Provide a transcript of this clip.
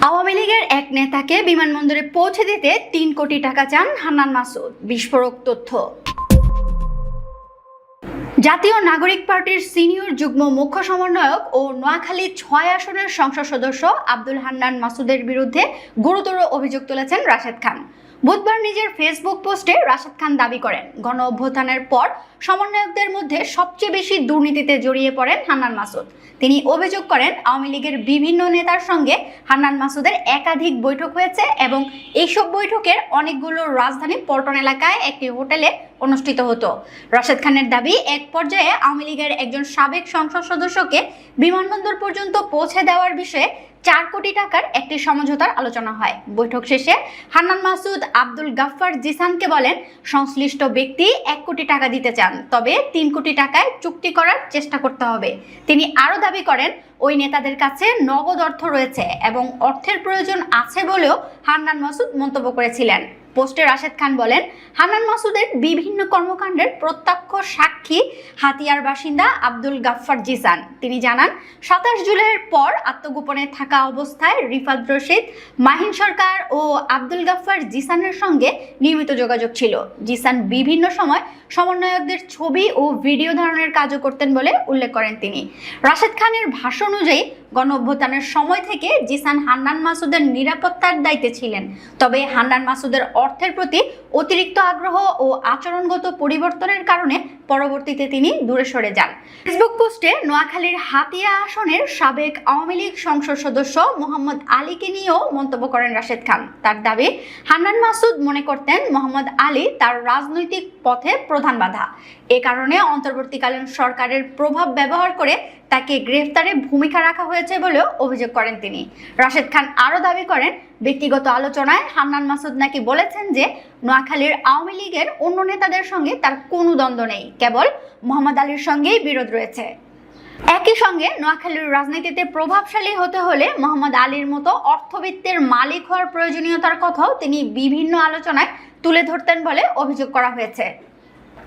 আওয়ামী লীগের এক নেতাকে বিমানবন্দরে পৌঁছে দিতে ৩ কোটি টাকা চান হান্নান মাসুদ। বিস্ফোরক তথ্য। জাতীয় নাগরিক পার্টির সিনিয়র যুগ্ম মুখ্য সমন্বয়ক ও নোয়াখালী ৬ আসনের সংসদ সদস্য আব্দুল হান্নান মাসুদের বিরুদ্ধে গুরুতর অভিযোগ তুলেছেন রাশেদ খান। বুধবার নিজের ফেসবুক পোস্টে রাশেদ খান দাবি করেন, গণ অভ্যুত্থানের পর সমন্বয়কদের মধ্যে সবচেয়ে বেশি দুর্নীতিতে জড়িয়ে পড়েন হান্নান মাসুদ। তিনি অভিযোগ করেন, আওয়ামী লীগের বিভিন্ন নেতার সঙ্গে হান্নান মাসুদের একাধিক বৈঠক হয়েছে এবং এইসব বৈঠকের অনেকগুলো রাজধানী পল্টন এলাকায় একটি হোটেলে অনুষ্ঠিত হতো। রাশেদ খানের দাবি, এক পর্যায়ে আওয়ামী লীগের একজন সাবেক সংসদ সদস্যকে বিমানবন্দর পর্যন্ত পৌঁছে দেওয়ার বিষয়ে ৪ কোটি টাকার একটি সমঝোতার আলোচনা হয়। বৈঠক শেষে হান্নান মাসুদ আব্দুল গাফফার জিসানকে বলেন, সংশ্লিষ্ট ব্যক্তি ১ কোটি টাকা দিতে চান, তবে ৩ কোটি টাকায় চুক্তি করার চেষ্টা করতে হবে। তিনি আরও দাবি করেন, ওই নেতাদের কাছে নগদ অর্থ রয়েছে এবং অর্থের প্রয়োজন আছে বলেও হান্নান মাসুদ মন্তব্য করেছিলেন। পোস্টে রাশেদ খান বলেন, হান্নান মাসুদের বিভিন্ন কর্মকাণ্ডের প্রত্যক্ষ সাক্ষী হাতিয়ার বাসিন্দা আব্দুল গাফফার জিসান। তিনি জানান, ২৭ জুলাইয়ের পর আত্মগোপনে থাকা অবস্থায় রিফাত রশিদ, মাহিন সরকার ও আব্দুল গাফফার জিসানের সঙ্গে নিয়মিত যোগাযোগ ছিল। জিসান বিভিন্ন সময় সমন্বয়কদের ছবি ও ভিডিও ধারণের কাজও করতেন বলে উল্লেখ করেন তিনি। রাশেদ খানের ভাষ্য অনুযায়ী গণ অভ্যুত্থানের সময় থেকে জিসান হান্নান মাসুদের নিরাপত্তার দায়িত্বে ছিলেন, তবে হান্নান মাসুদের অর্থের প্রতি অতিরিক্ত আগ্রহ ও আচরণগত পরিবর্তনের কারণে পরবর্তীতে তিনি দূরে সরে যান। ফেসবুক পোস্টে নোয়াখালীর হাতিয়া আসনের সাবেক আওয়ামী লীগ সংসদ সদস্য মোহাম্মদ আলীকে নিয়েও মন্তব্য করেন রাশেদ খান। তার দাবি, হান্নান মাসুদ মনে করতেন মোহাম্মদ আলী তার রাজনৈতিক পথে প্রধান বাধা। এ কারণে অন্তর্বর্তীকালীন সরকারের প্রভাব ব্যবহার করে তাকে গ্রেফতারে ভূমিকা রাখা হয়েছে বলেও অভিযোগ করেন তিনি। রাশেদ খান আরও দাবি করেন, ব্যক্তিগত আলোচনায় হান্নান মাসুদ নাকি বলেছেন যে নোয়াখালীর আওয়ামী লীগের অন্য নেতাদের সঙ্গে তার কোনো দ্বন্দ্ব নেই, কেবল মোহাম্মদ আলীর সঙ্গেই বিরোধ রয়েছে। একই সঙ্গে নোয়াখালীর রাজনীতিতে প্রভাবশালী হতে হলে মোহাম্মদ আলীর মতো অর্থবিত্তের মালিক হওয়ার প্রয়োজনীয়তার কথাও তিনি বিভিন্ন আলোচনায় তুলে ধরতেন বলে অভিযোগ করা হয়েছে।